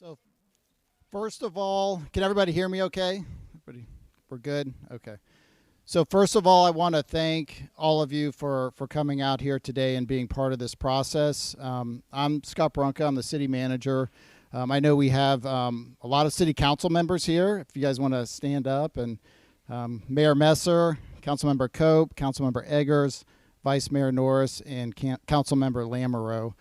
So first of all, can everybody hear me okay? Everybody, we're good? Okay. So first of all, I want to thank all of you for coming out here today and being part of this process. I'm Scott Brunka. I'm the city manager. I know we have a lot of city council members here. If you guys want to stand up, and Mayor Messer, Councilmember Cope, Councilmember Eggers, Vice Mayor Norris, and Councilmember Lamoureux.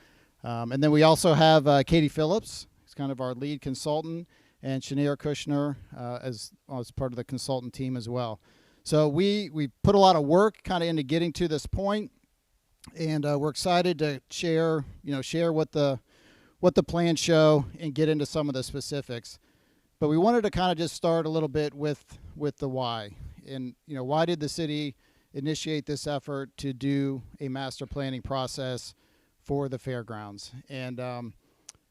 And then we also have Katie Phillips, who's kind of our lead consultant, and Shania Kushner as part of the consultant team as well. So we put a lot of work kind of into getting to this point, and we're excited to share what the plans show and get into some of the specifics. But we wanted to kind of just start a little bit with the why. And why did the city initiate this effort to do a master planning process for the fairgrounds? And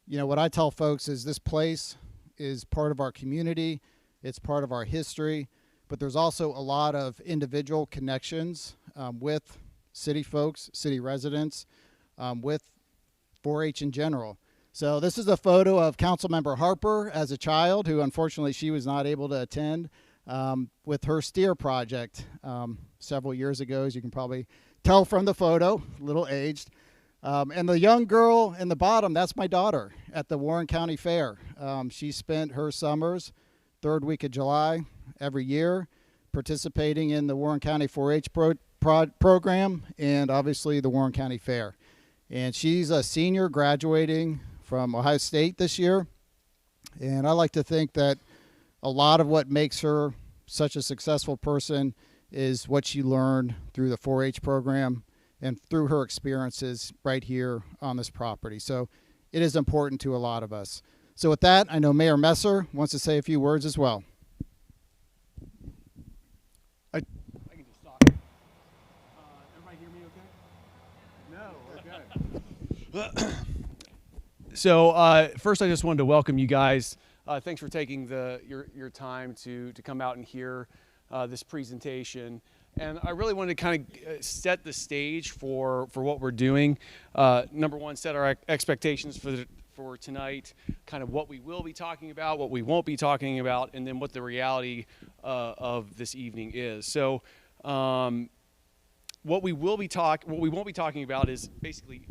what I tell folks is this place is part of our community, it's part of our history, but there's also a lot of individual connections with city folks, city residents, with 4-H in general. So this is a photo of Councilmember Harper as a child, who unfortunately she was not able to attend, with her steer project several years ago, as you can probably tell from the photo, a little aged. And the young girl in the bottom, that's my daughter at the Warren County Fair. She spent her summers, third week of July, every year, participating in the Warren County 4-H program and obviously the Warren County Fair. And she's a senior graduating from Ohio State this year. And I like to think that a lot of what makes her such a successful person is what she learned through the 4-H program and through her experiences right here on this property. So it is important to a lot of us. So with that, I know Mayor Messer wants to say a few words as well. I can just talk. Everybody hear me okay? No, we're good. So first I just wanted to welcome you guys. Thanks for taking your time to come out and hear this presentation. And I really wanted to kind of set the stage for what we're doing. Number one, set our expectations for tonight, kind of what we will be talking about, what we won't be talking about, and then what the reality of this evening is. So what we won't be talking about is basically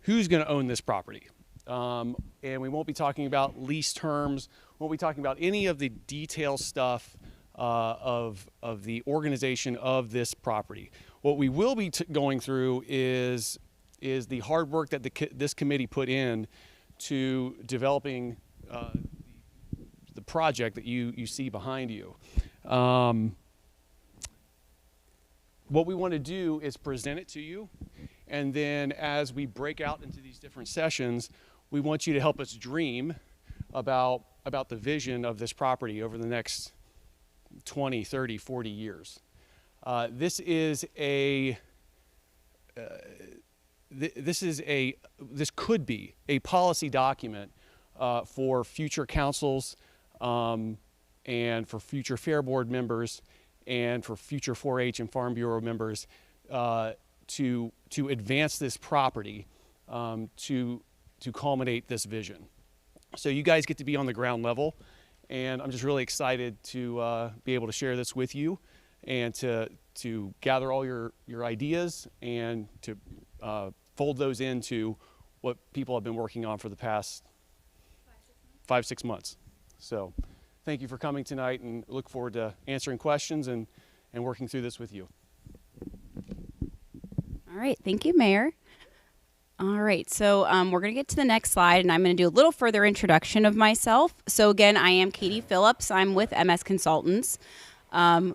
who's going to own this property. And we won't be talking about lease terms, won't be talking about any of the detail stuff of the organization of this property. What we will be going through is the hard work that this committee put in to developing the project that you see behind you. What we want to do is present it to you, and then as we break out into these different sessions, we want you to help us dream about the vision of this property over the next 20, 30, 40 years. This could be a policy document for future councils and for future Fair Board members and for future 4-H and Farm Bureau members to advance this property to culminate this vision. So you guys get to be on the ground level, and I'm just really excited to be able to share this with you and to gather all your ideas and to fold those into what people have been working on for the past 5-6 months. So thank you for coming tonight, and look forward to answering questions and working through this with you. All right, thank you, Mayor. All right, so we're going to get to the next slide, and I'm going to do a little further introduction of myself. So again, I am Katie Phillips. I'm with MS Consultants. I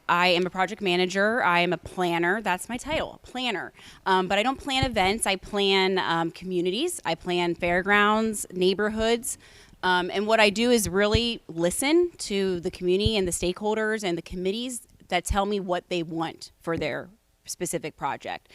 am a project manager. I am a planner. That's my title, planner. But I don't plan events. I plan communities. I plan fairgrounds, neighborhoods. And what I do is really listen to the community and the stakeholders and the committees that tell me what they want for their specific project.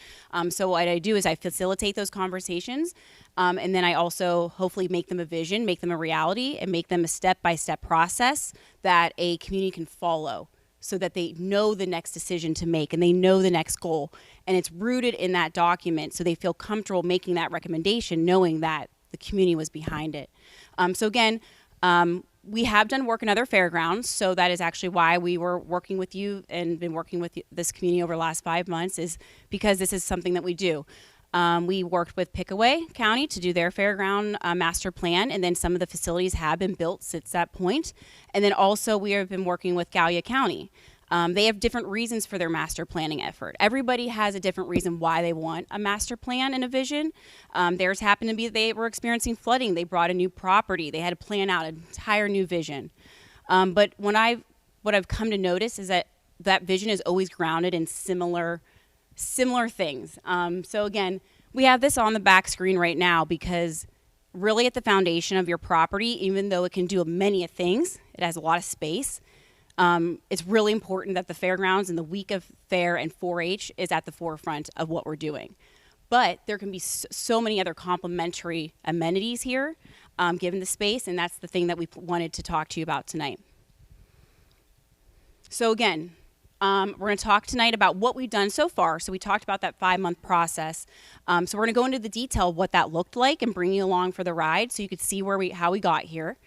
So what I do is I facilitate those conversations, and then I also hopefully make them a vision, make them a reality, and make them a step-by-step process that a community can follow so that they know the next decision to make and they know the next goal. And it's rooted in that document so they feel comfortable making that recommendation, knowing that the community was behind it. So again, we have done work in other fairgrounds, so that is actually why we were working with you and been working with this community over the last 5 months, is because this is something that we do. We worked with Pickaway County to do their fairground master plan, and then some of the facilities have been built since that point. And then also we have been working with Gallia County. They have different reasons for their master planning effort. Everybody has a different reason why they want a master plan and a vision. Theirs happened to be they were experiencing flooding. They brought a new property. They had to plan out an entire new vision. But what I've come to notice is that that vision is always grounded in similar things. So again, we have this on the back screen right now because really at the foundation of your property, even though it can do many things, it has a lot of space. It's really important that the fairgrounds and the week of fair and 4-H is at the forefront of what we're doing. But there can be so many other complementary amenities here, given the space, and that's the thing that we wanted to talk to you about tonight. So again, we're going to talk tonight about what we've done so far. So we talked about that 5-month process. So we're going to go into the detail of what that looked like and bring you along for the ride so you could see how we got here.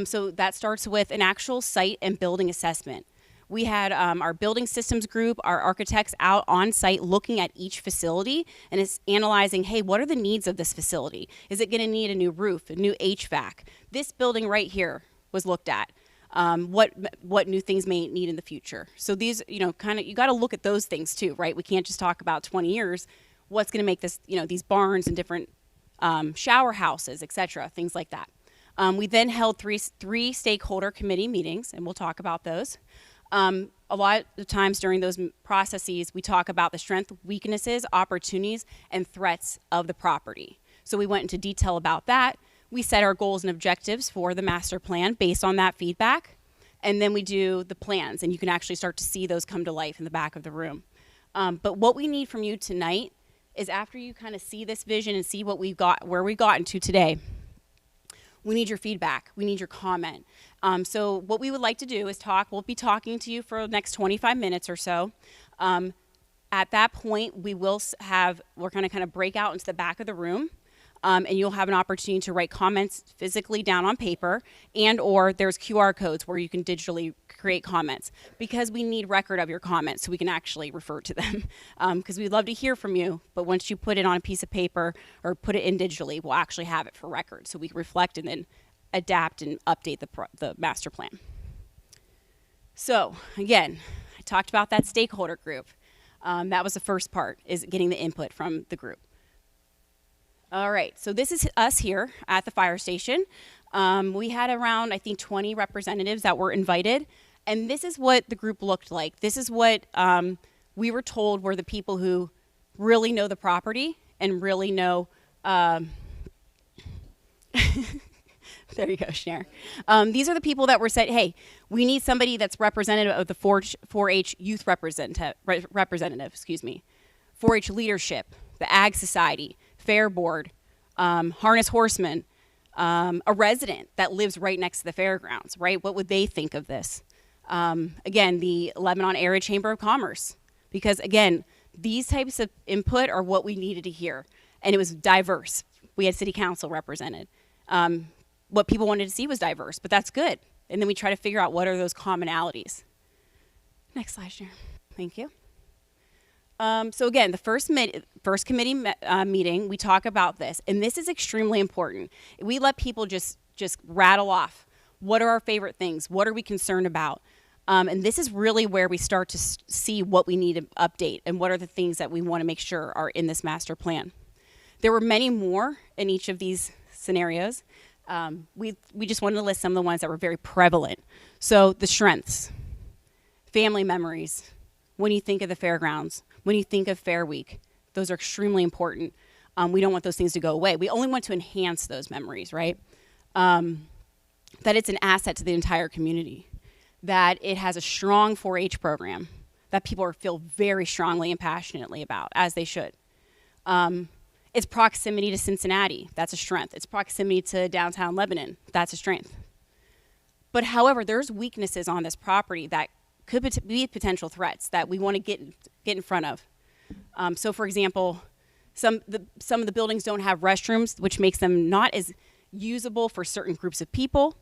So that starts with an actual site and building assessment. We had our building systems group, our architects out on site looking at each facility and it's analyzing, hey, what are the needs of this facility? Is it going to need a new roof, a new HVAC? This building right here was looked at. What new things may need in the future. So these, you got to look at those things too, right? We can't just talk about 20 years. What's going to make this, these barns and different shower houses, et cetera, things like that. We then held three stakeholder committee meetings, and we'll talk about those. A lot of times during those processes, we talk about the strengths, weaknesses, opportunities, and threats of the property. So we went into detail about that. We set our goals and objectives for the master plan based on that feedback. And then we do the plans, and you can actually start to see those come to life in the back of the room. But what we need from you tonight is after you kind of see this vision and see what we've got, where we've gotten to today, we need your feedback. We need your comment. So what we would like to do is we'll be talking to you for the next 25 minutes or so. At that point, we're going to kind of break out into the back of the room. And you'll have an opportunity to write comments physically down on paper, and or there's QR codes where you can digitally create comments, because we need record of your comments so we can actually refer to them, because we'd love to hear from you, but once you put it on a piece of paper or put it in digitally, we'll actually have it for record so we can reflect and then adapt and update the master plan. So again, I talked about that stakeholder group. That was the first part, is getting the input from the group. All right, so this is us here at the fire station. We had around, I think, 20 representatives that were invited, and this is what the group looked like. This is what we were told were the people who really know the property and really know, there you go, Schnare. These are the people that were said, hey, we need somebody that's representative of the 4-H youth representative, 4-H leadership, the Ag Society, Fair Board, Harness Horsemen, a resident that lives right next to the fairgrounds, right? What would they think of this? Again, the Lebanon Area Chamber of Commerce, because again, these types of input are what we needed to hear, and it was diverse. We had city council represented. What people wanted to see was diverse, but that's good. And then we try to figure out what are those commonalities. Next slide, Sharon. Thank you. So again, the first committee meeting, we talk about this, and this is extremely important. We let people just rattle off. What are our favorite things? What are we concerned about? And this is really where we start to see what we need to update and what are the things that we want to make sure are in this master plan. There were many more in each of these scenarios. We just wanted to list some of the ones that were very prevalent. So the strengths, family memories, when you think of the fairgrounds, when you think of Fair Week, those are extremely important. We don't want those things to go away. We only want to enhance those memories, right? That it's an asset to the entire community, that it has a strong 4-H program that people feel very strongly and passionately about, as they should. Its proximity to Cincinnati, that's a strength. Its proximity to downtown Lebanon, that's a strength. But however, there's weaknesses on this property that could be potential threats that we want to get in front of. So for example, Some of the buildings don't have restrooms, which makes them not as usable for certain groups of people.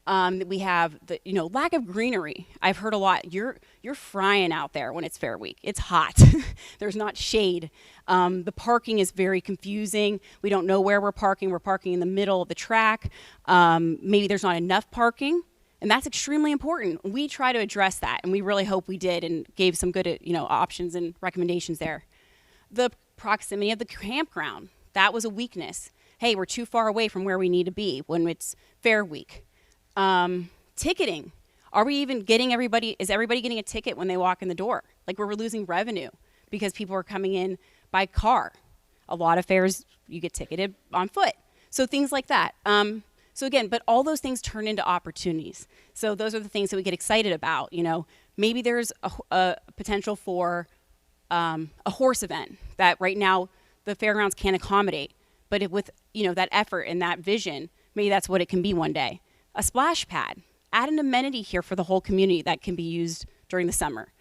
We have the lack of greenery. I've heard a lot. You're frying out there when it's Fair Week. It's hot. There's not shade. The parking is very confusing. We don't know where we're parking. We're parking in the middle of the track. Maybe there's not enough parking, and that's extremely important. We try to address that, and we really hope we did and gave some good options and recommendations there. The proximity of the campground, that was a weakness. Hey, we're too far away from where we need to be when it's Fair Week. Ticketing. Are we even getting everybody? Is everybody getting a ticket when they walk in the door? Like, we're losing revenue because people are coming in by car. A lot of fairs, you get ticketed on foot. So things like that. So again, but all those things turn into opportunities. So those are the things that we get excited about. Maybe there's a potential for a horse event that right now the fairgrounds can't accommodate. But with that effort and that vision, maybe that's what it can be one day. A splash pad. Add an amenity here for the whole community that can be used during the summer.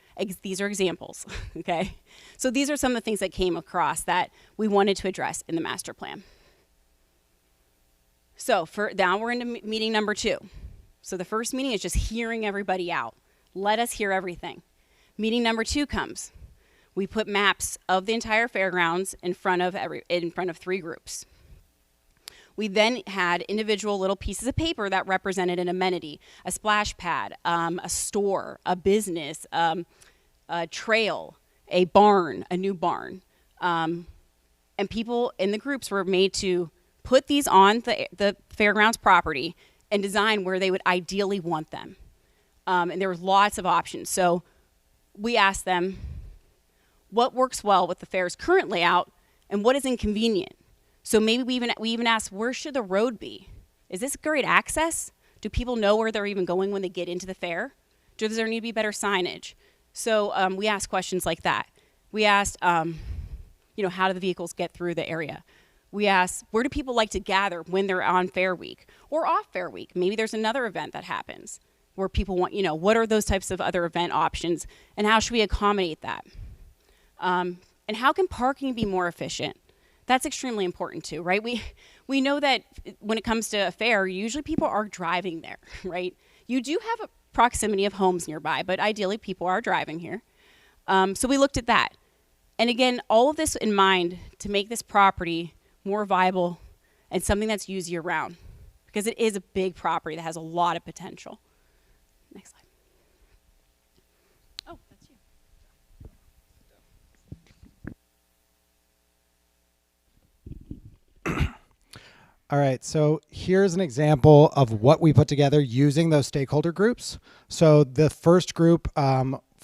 These are examples, okay? So these are some of the things that came across that we wanted to address in the master plan. So now we're into meeting number 2. So the first meeting is just hearing everybody out. Let us hear everything. Meeting number 2 comes. We put maps of the entire fairgrounds in front of 3 groups. We then had individual little pieces of paper that represented an amenity, a splash pad, a store, a business, a trail, a barn, a new barn. And people in the groups were made to put these on the fairgrounds property and design where they would ideally want them. And there were lots of options. So we asked them what works well with the fair's current layout and what is inconvenient. So maybe we even asked, where should the road be? Is this great access? Do people know where they're even going when they get into the fair? Does there need to be better signage? So we asked questions like that. We asked, how do the vehicles get through the area? We asked, where do people like to gather when they're on Fair Week or off Fair Week? Maybe there's another event that happens where people want, what are those types of other event options and how should we accommodate that? And how can parking be more efficient? That's extremely important too, right? We know that when it comes to a fair, usually people are driving there, right? You do have a proximity of homes nearby, but ideally people are driving here. So we looked at that. And again, all of this in mind to make this property more viable and something that's used year round, because it is a big property that has a lot of potential. Next slide. Oh, that's you. All right, so here's an example of what we put together using those stakeholder groups. So the first group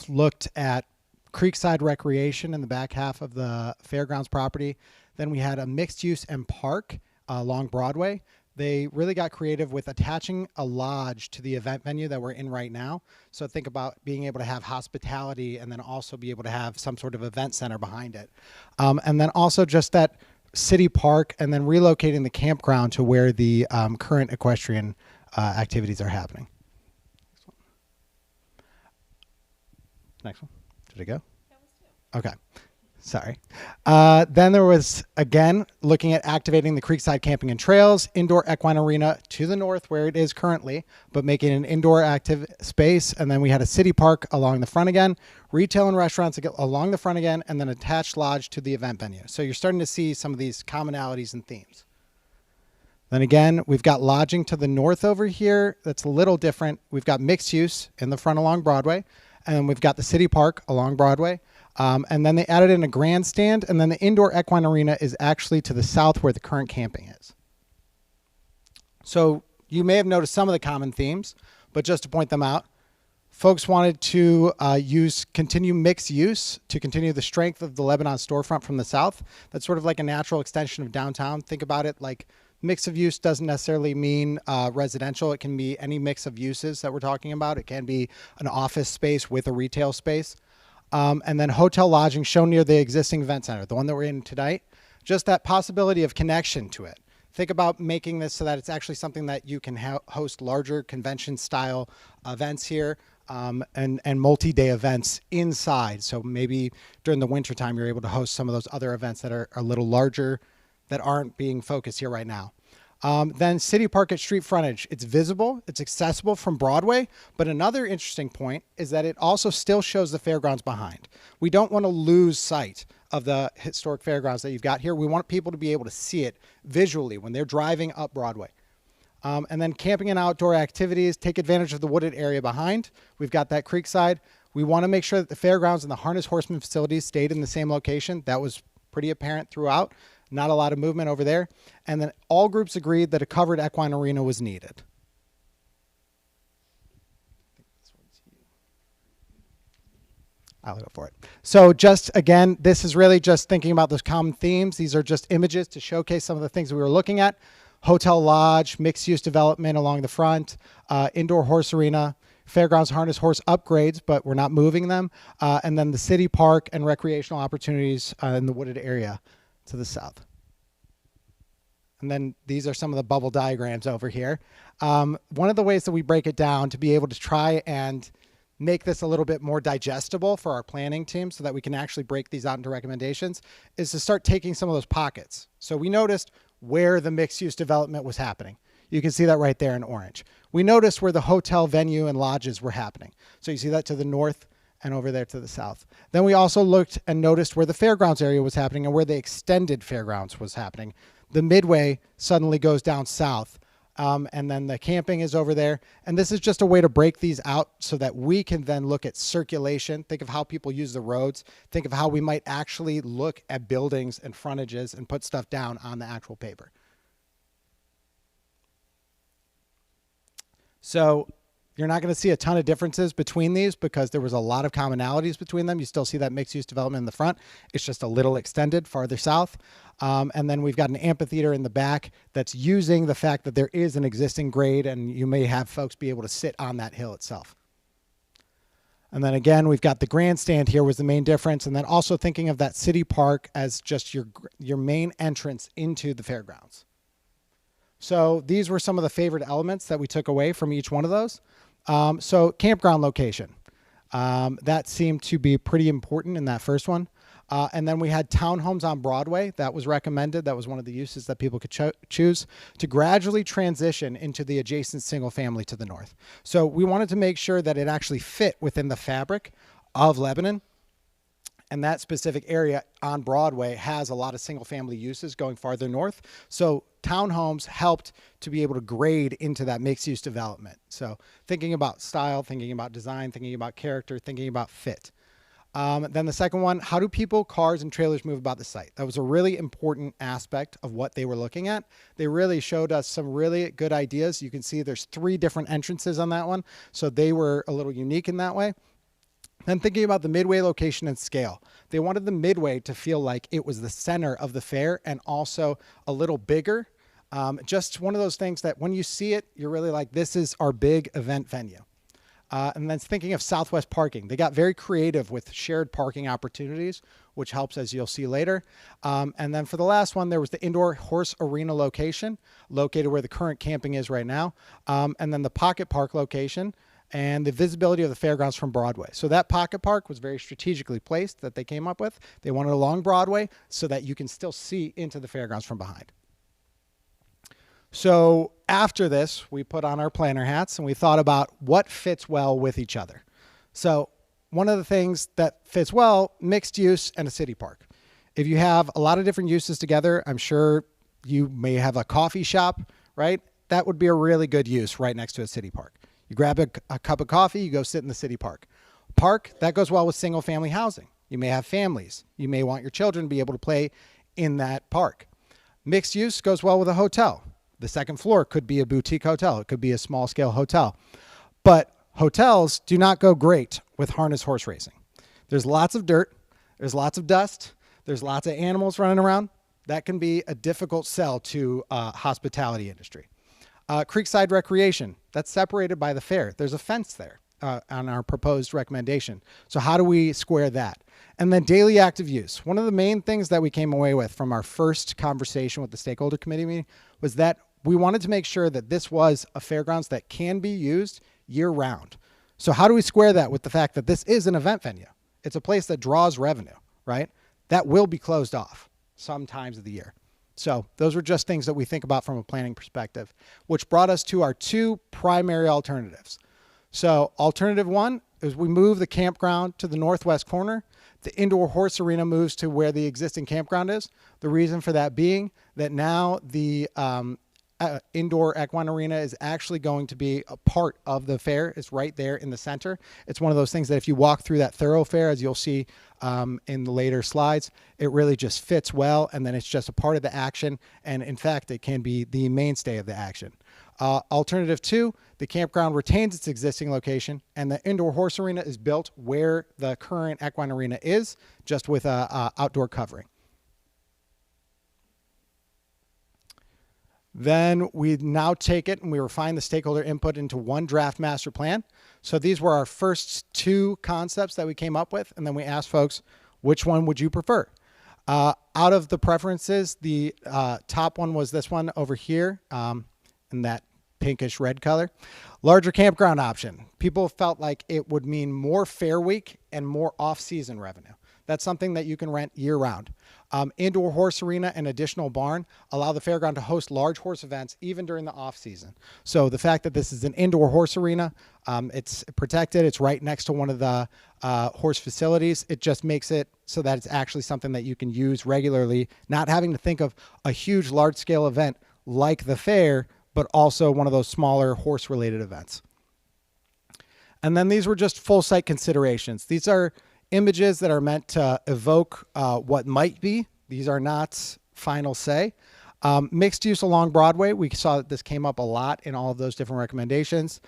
looked at creekside recreation in the back half of the fairgrounds property. Then we had a mixed use and park along Broadway. They really got creative with attaching a lodge to the event venue that we're in right now. So think about being able to have hospitality and then also be able to have some sort of event center behind it. And then also just that city park and then relocating the campground to where the current equestrian activities are happening. Next one. Did it go? That was 2. Okay. Sorry. Then there was, again, looking at activating the Creekside Camping and Trails indoor equine arena to the north where it is currently, but making an indoor active space. And then we had a city park along the front again, retail and restaurants along the front again, and then attached lodge to the event venue. So you're starting to see some of these commonalities and themes. Then again, we've got lodging to the north over here. That's a little different. We've got mixed use in the front along Broadway, and we've got the city park along Broadway. And then they added in a grandstand, and then the indoor equine arena is actually to the south where the current camping is. So you may have noticed some of the common themes, but just to point them out, folks wanted to continue mixed use to continue the strength of the Lebanon storefront from the south. That's sort of like a natural extension of downtown. Think about it like mix of use doesn't necessarily mean residential. It can be any mix of uses that we're talking about. It can be an office space with a retail space. And then hotel lodging shown near the existing event center, the one that we're in tonight. Just that possibility of connection to it. Think about making this so that it's actually something that you can host larger convention style events here. and multi-day events inside. So maybe during the wintertime, you're able to host some of those other events that are a little larger that aren't being focused here right now. Then City Park at street frontage. It's visible, it's accessible from Broadway, but another interesting point is that it also still shows the fairgrounds behind. We don't want to lose sight of the historic fairgrounds that you've got here. We want people to be able to see it visually when they're driving up Broadway. And then camping and outdoor activities, take advantage of the wooded area behind. We've got that creekside. We want to make sure that the fairgrounds and the harness horseman facilities stayed in the same location. That was pretty apparent throughout. Not a lot of movement over there. And then all groups agreed that a covered equine arena was needed. I'll go for it. So just, again, this is really just thinking about those common themes. These are just images to showcase some of the things we were looking at. Hotel lodge, mixed-use development along the front, indoor horse arena, fairgrounds harness horse upgrades, but we're not moving them, and then the city park and recreational opportunities in the wooded area to the south. And then these are some of the bubble diagrams over here. One of the ways that we break it down to be able to try and make this a little bit more digestible for our planning team so that we can actually break these out into recommendations is to start taking some of those pockets. So we noticed where the mixed-use development was happening. You can see that right there in orange. We noticed where the hotel venue and lodges were happening. So you see that to the north and over there to the south. Then we also looked and noticed where the fairgrounds area was happening and where the extended fairgrounds was happening. The midway suddenly goes down south. And then the camping is over there. And this is just a way to break these out so that we can then look at circulation, think of how people use the roads, think of how we might actually look at buildings and frontages and put stuff down on the actual paper. So you're not going to see a ton of differences between these because there was a lot of commonalities between them. You still see that mixed-use development in the front. It's just a little extended farther south. And then we've got an amphitheater in the back that's using the fact that there is an existing grade and you may have folks be able to sit on that hill itself. And then again, we've got the grandstand here was the main difference. And then also thinking of that city park as just your main entrance into the fairgrounds. So these were some of the favorite elements that we took away from each one of those. So campground location, that seemed to be pretty important in that first one. And then we had townhomes on Broadway. That was recommended. That was one of the uses that people could choose to gradually transition into the adjacent single family to the north. So we wanted to make sure that it actually fit within the fabric of Lebanon. And that specific area on Broadway has a lot of single family uses going farther north. So townhomes helped to be able to grade into that mixed use development. So thinking about style, thinking about design, thinking about character, thinking about fit. Then the second one, how do people, cars, and trailers move about the site? That was a really important aspect of what they were looking at. They really showed us some really good ideas. You can see there's 3 different entrances on that one. So they were a little unique in that way. Then thinking about the midway location and scale. They wanted the midway to feel like it was the center of the fair and also a little bigger. Just one of those things that when you see it, you're really like, this is our big event venue. And then thinking of Southwest parking, they got very creative with shared parking opportunities, which helps as you'll see later. And then for the last one, there was the indoor horse arena location located where the current camping is right now. And then the pocket park location and the visibility of the fairgrounds from Broadway. So that pocket park was very strategically placed that they came up with. They wanted along Broadway so that you can still see into the fairgrounds from behind. So after this, we put on our planner hats and we thought about what fits well with each other. So one of the things that fits well, mixed use and a city park. If you have a lot of different uses together, I'm sure you may have a coffee shop, right? That would be a really good use right next to a city park. You grab a cup of coffee, you go sit in the city park. Park, that goes well with single family housing. You may have families. You may want your children to be able to play in that park. Mixed use goes well with a hotel. The second floor could be a boutique hotel. It could be a small scale hotel. But hotels do not go great with harness horse racing. There's lots of dirt. There's lots of dust. There's lots of animals running around. That can be a difficult sell to hospitality industry. Creekside recreation, that's separated by the fair. There's a fence there on our proposed recommendation. So how do we square that? And then daily active use. One of the main things that we came away with from our first conversation with the stakeholder committee meeting was that we wanted to make sure that this was a fairgrounds that can be used year round. So how do we square that with the fact that this is an event venue? It's a place that draws revenue, right? That will be closed off some times of the year. So those were just things that we think about from a planning perspective, which brought us to our two primary alternatives. So alternative one is we move the campground to the northwest corner. The indoor horse arena moves to where the existing campground is. The reason for that being that now the indoor equine arena is actually going to be a part of the fair. It's right there in the center. It's one of those things that if you walk through that thoroughfare, as you'll see in the later slides, it really just fits well, and then it's just a part of the action, and in fact, it can be the mainstay of the action. Alternative two, the campground retains its existing location, and the indoor horse arena is built where the current equine arena is, just with a outdoor covering. Then we now take it and we refine the stakeholder input into one draft master plan. So these were our first two concepts that we came up with, and then we asked folks, which one would you prefer? Out of the preferences, the top one was this one over here in that pinkish red color. Larger campground option. People felt like it would mean more fair week and more off-season revenue. That's something that you can rent year-round. Indoor horse arena and additional barn allow the fairground to host large horse events even during the off-season. So the fact that this is an indoor horse arena, it's protected, it's right next to one of the horse facilities, it just makes it so that it's actually something that you can use regularly, not having to think of a huge large-scale event like the fair, but also one of those smaller horse-related events. And then these were just full site considerations. These are images that are meant to evoke what might be. These are not final say. Mixed use along Broadway. We saw that this came up a lot in all of those different recommendations.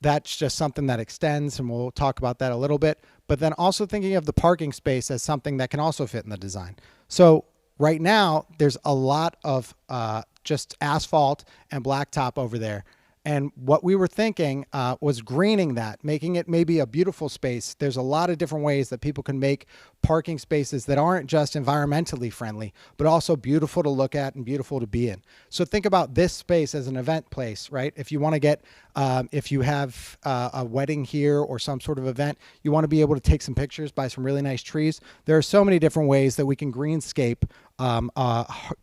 That's just something that extends, and we'll talk about that a little bit. But then also thinking of the parking space as something that can also fit in the design. So right now, there's a lot of just asphalt and blacktop over there. And what we were thinking was greening that, making it maybe a beautiful space. There's a lot of different ways that people can make parking spaces that aren't just environmentally friendly, but also beautiful to look at and beautiful to be in. So think about this space as an event place, right? If you want to get, if you have a wedding here or some sort of event, you want to be able to take some pictures by some really nice trees. There are so many different ways that we can greenscape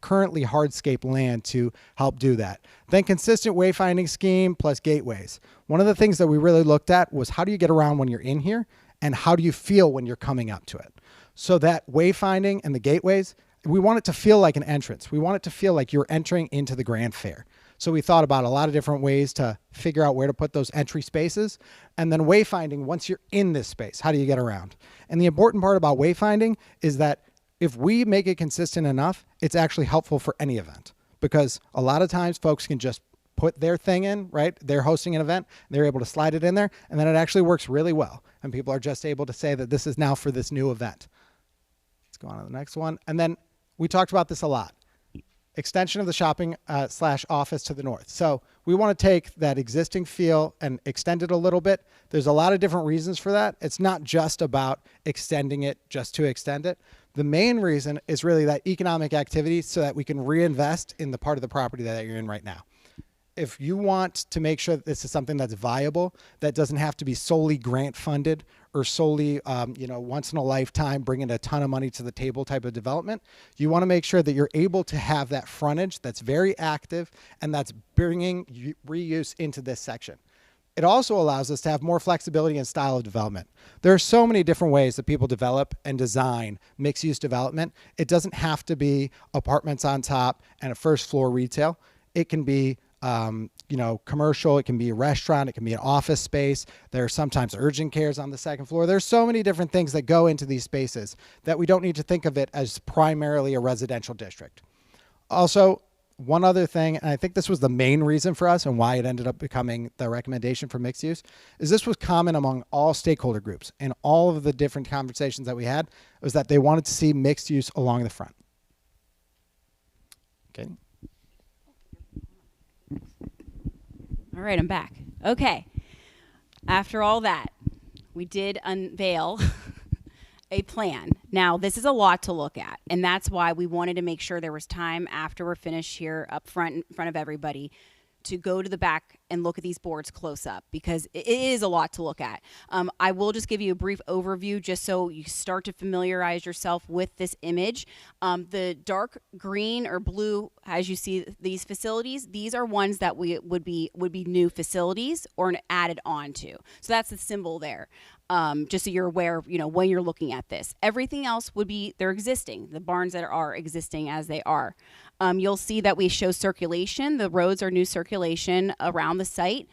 currently hardscape land to help do that. Then consistent wayfinding scheme plus gateways. One of the things that we really looked at was how do you get around when you're in here and how do you feel when you're coming up to it? So that wayfinding and the gateways, we want it to feel like an entrance. We want it to feel like you're entering into the Grand Fair. So we thought about a lot of different ways to figure out where to put those entry spaces. And then wayfinding, once you're in this space, how do you get around? And the important part about wayfinding is that if we make it consistent enough, it's actually helpful for any event, because a lot of times folks can just put their thing in, right? They're hosting an event, they're able to slide it in there, and then it actually works really well. And people are just able to say that this is now for this new event. Let's go on to the next one. And then we talked about this a lot. Extension of the shopping / office to the north. So we want to take that existing feel and extend it a little bit. There's a lot of different reasons for that. It's not just about extending it just to extend it. The main reason is really that economic activity so that we can reinvest in the part of the property that you're in right now. If you want to make sure that this is something that's viable, that doesn't have to be solely grant funded or solely, once in a lifetime, bringing a ton of money to the table type of development, you want to make sure that you're able to have that frontage that's very active and that's bringing reuse into this section. It also allows us to have more flexibility in style of development. There are so many different ways that people develop and design mixed-use development. It doesn't have to be apartments on top and a first floor retail. It can be commercial, it can be a restaurant, it can be an office space. There are sometimes urgent cares on the second floor. There's so many different things that go into these spaces that we don't need to think of it as primarily a residential district. Also, one other thing, and I think this was the main reason for us and why it ended up becoming the recommendation for mixed use, is this was common among all stakeholder groups and all of the different conversations that we had, was that they wanted to see mixed use along the front. Okay. All right, I'm back. Okay. After all that, we did unveil a plan. Now, this is a lot to look at, and that's why we wanted to make sure there was time after we're finished here up front in front of everybody to go to the back and look at these boards close up, because it is a lot to look at. I will just give you a brief overview just so you start to familiarize yourself with this image. The dark green or blue, as you see these facilities, these are ones that would be new facilities or added on to. So that's the symbol there. Just so you're aware of, when you're looking at this. Everything else they're existing, the barns that are existing as they are. You'll see that we show circulation. The roads are new circulation around the site.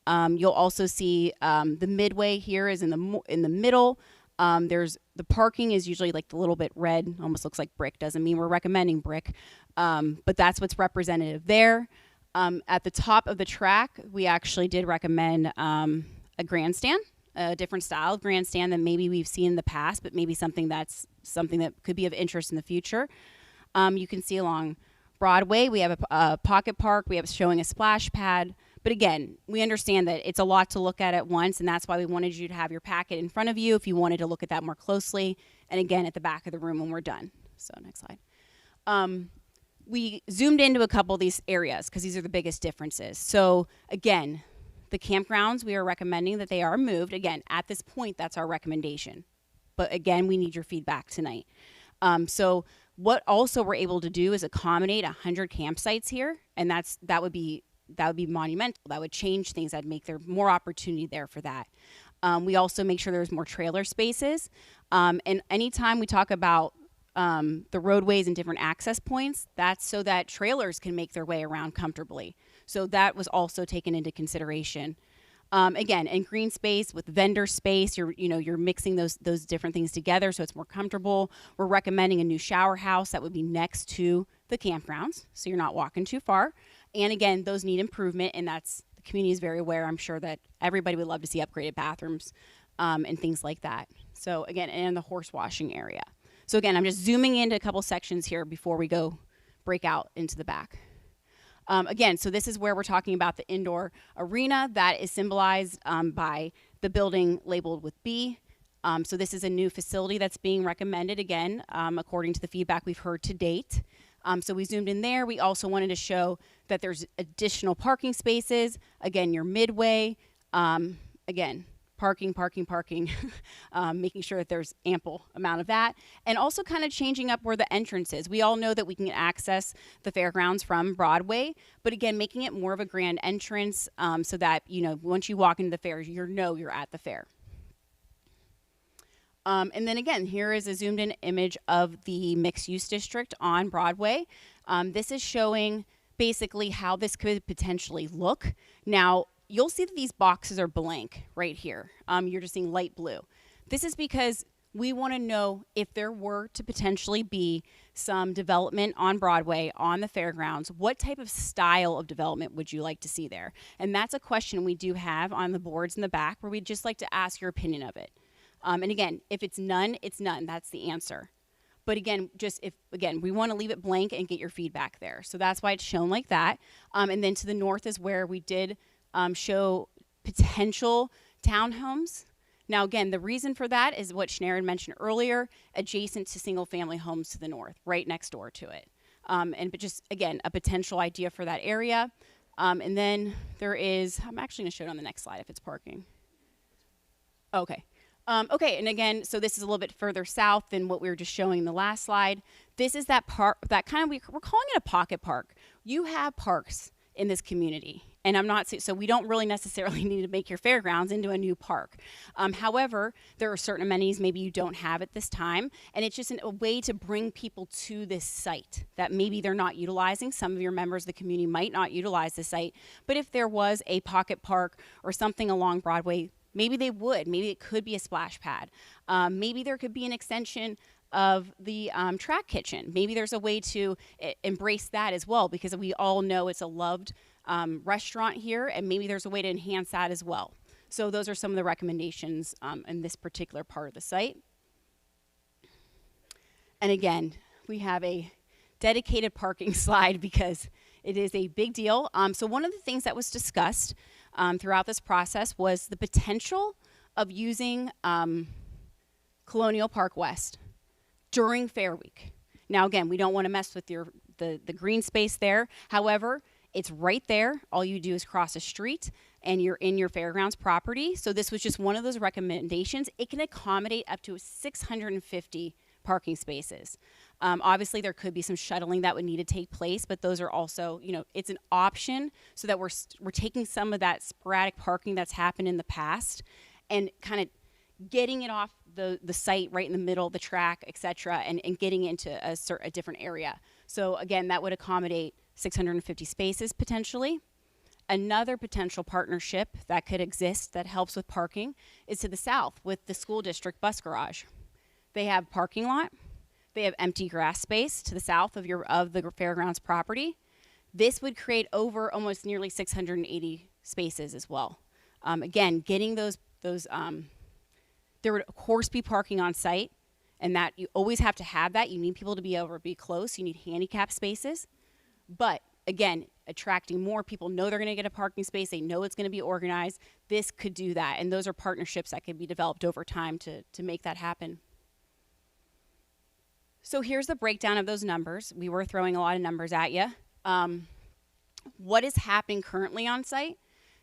You'll also see the midway here is in the middle. There's the parking is usually like the little bit red, almost looks like brick. Doesn't mean we're recommending brick, but that's what's representative there. At the top of the track, we actually did recommend a grandstand, a different style of grandstand than maybe we've seen in the past, but maybe something that could be of interest in the future. You can see along Broadway, we have a pocket park. We have showing a splash pad. But again, we understand that it's a lot to look at once, and that's why we wanted you to have your packet in front of you if you wanted to look at that more closely. And again, at the back of the room when we're done. So next slide. We zoomed into a couple of these areas because these are the biggest differences. So again, the campgrounds, we are recommending that they are moved. Again, at this point, that's our recommendation. But again, we need your feedback tonight. So what also we're able to do is accommodate 100 campsites here, and that would be monumental. That would change things. That'd make there more opportunity there for that. We also make sure there's more trailer spaces. And anytime we talk about the roadways and different access points, that's so that trailers can make their way around comfortably. So that was also taken into consideration. Again, in green space with vendor space, you're mixing those different things together so it's more comfortable. We're recommending a new shower house that would be next to the campgrounds, so you're not walking too far. And again, those need improvement, and the community is very aware. I'm sure that everybody would love to see upgraded bathrooms and things like that. So again, and the horse washing area. So again, I'm just zooming into a couple sections here before we go break out into the back. Again, so this is where we're talking about the indoor arena that is symbolized by the building labeled with B. So this is a new facility that's being recommended, again, according to the feedback we've heard to date. So we zoomed in there. We also wanted to show that there's additional parking spaces. Again, your midway. Again, parking, making sure that there's ample amount of that. And also kind of changing up where the entrance is. We all know that we can access the fairgrounds from Broadway, but again, making it more of a grand entrance so that, once you walk into the fair, you're at the fair. And then again, here is a zoomed in image of the mixed use district on Broadway. This is showing basically how this could potentially look. Now, you'll see that these boxes are blank right here. You're just seeing light blue. This is because we want to know if there were to potentially be some development on Broadway, on the fairgrounds, what type of style of development would you like to see there? And that's a question we do have on the boards in the back where we'd just like to ask your opinion of it. And again, if it's none, it's none. That's the answer. But again, we want to leave it blank and get your feedback there. So that's why it's shown like that. And then to the north is where we did show potential townhomes. Now, again, the reason for that is what Sharon mentioned earlier, adjacent to single-family homes to the north, right next door to it. But just, again, a potential idea for that area. And then there is, I'm actually going to show it on the next slide if it's parking. Okay. Okay, and again, so this is a little bit further south than what we were just showing in the last slide. This is that park, we're calling it a pocket park. You have parks in this community. And so we don't really necessarily need to make your fairgrounds into a new park. However, there are certain amenities maybe you don't have at this time, and it's just a way to bring people to this site that maybe they're not utilizing. Some of your members of the community might not utilize the site, but if there was a pocket park or something along Broadway, maybe they would. Maybe it could be a splash pad. Maybe there could be an extension of the track kitchen. Maybe there's a way to embrace that as well, because we all know it's a loved restaurant here, and maybe there's a way to enhance that as well. So those are some of the recommendations in this particular part of the site. And again, we have a dedicated parking slide because it is a big deal. So one of the things that was discussed throughout this process was the potential of using Colonial Park West during Fair Week. Now, again, we don't want to mess with the green space there. However, It's right there. All you do is cross a street and you're in your Fairgrounds property. So this was just one of those recommendations. It can accommodate up to 650 parking spaces. Obviously, there could be some shuttling that would need to take place, but those are also, it's an option so that we're taking some of that sporadic parking that's happened in the past and kind of getting it off the site right in the middle of the track, et cetera, and getting into a different area. So again, that would accommodate 650 spaces potentially. Another potential partnership that could exist that helps with parking is to the south with the school district bus garage. They have parking lot. They have empty grass space to the south of the Fairgrounds property. This would create over almost nearly 680 spaces as well. Again, getting those there would of course be parking on site, and that you always have to have that. You need people to be able to be close. You need handicap spaces. But again, attracting more people know they're going to get a parking space. They know it's going to be organized. This could do that. And those are partnerships that could be developed over time to make that happen. So here's the breakdown of those numbers. We were throwing a lot of numbers at you. What is happening currently on site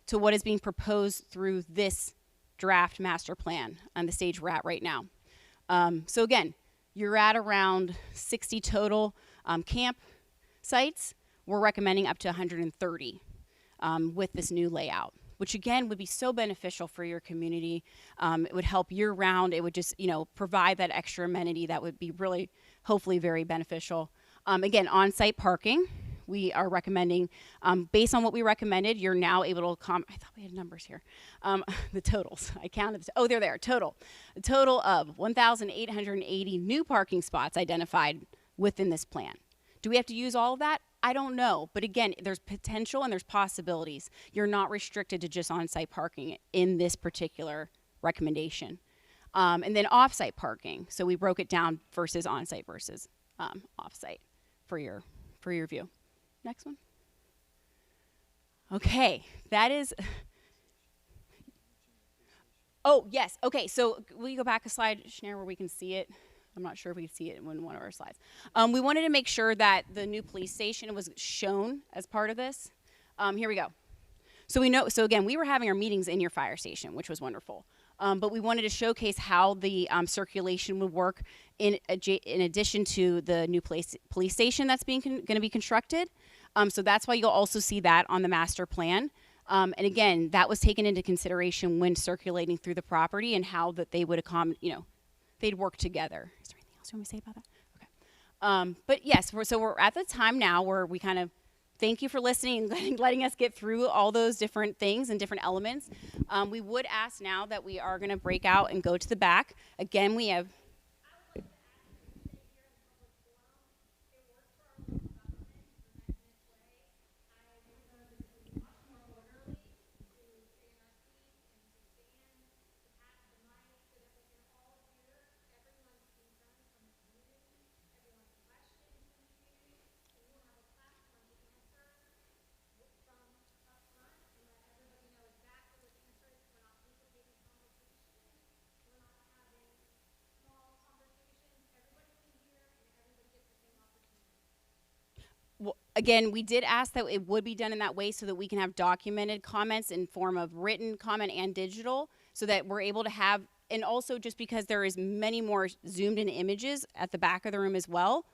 to what is being proposed through this draft master plan on the stage we're at right now. So again, you're at around 60 total camp sites. We're recommending up to 130 with this new layout, which again would be so beneficial for your community. It would help year round. It would just, provide that extra amenity that would be really, hopefully very beneficial. Again, on-site parking. We are recommending, based on what we recommended, you're now able to I thought we had numbers here. The totals, I counted. Oh, they're there, total. A total of 1,880 new parking spots identified within this plan. Do we have to use all of that? I don't know. But again, there's potential and there's possibilities. You're not restricted to just on-site parking in this particular recommendation. And then off-site parking. So we broke it down versus on-site versus off-site for your view. Next one. Okay, that is. Oh, yes. Okay, so will you go back a slide, Schneider, where we can see it? I'm not sure if we can see it in one of our slides. We wanted to make sure that the new police station was shown as part of this. Here we go. So again, we were having our meetings in your fire station, which was wonderful. But we wanted to showcase how the circulation would work in addition to the new police station that's going to be constructed. So that's why you'll also see that on the master plan. And again, that was taken into consideration when circulating through the property and how that they would they'd work together. Is there anything else you want me to say about that? Okay. But yes, we're at the time now where we kind of thank you for listening and letting us get through all those different things and different elements. We would ask now that we are going to break out and go to the back. Again, we have. Well, again, we did ask that it would be done in that way so that we can have documented comments in form of written comment and digital so that we're able to have, and also just because there is many more zoomed in images at the back of the room as well.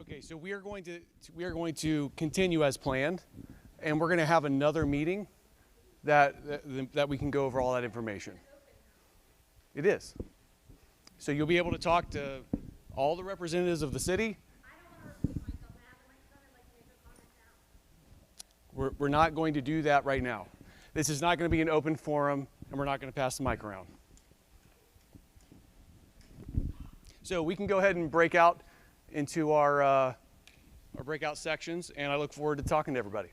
Okay, so we are going to continue as planned, and we're going to have another meeting that we can go over all that information. It is. So you'll be able to talk to all the representatives of the city. We're not going to do that right now. This is not going to be an open forum, and we're not going to pass the mic around. So we can go ahead and break out into our breakout sections, and I look forward to talking to everybody.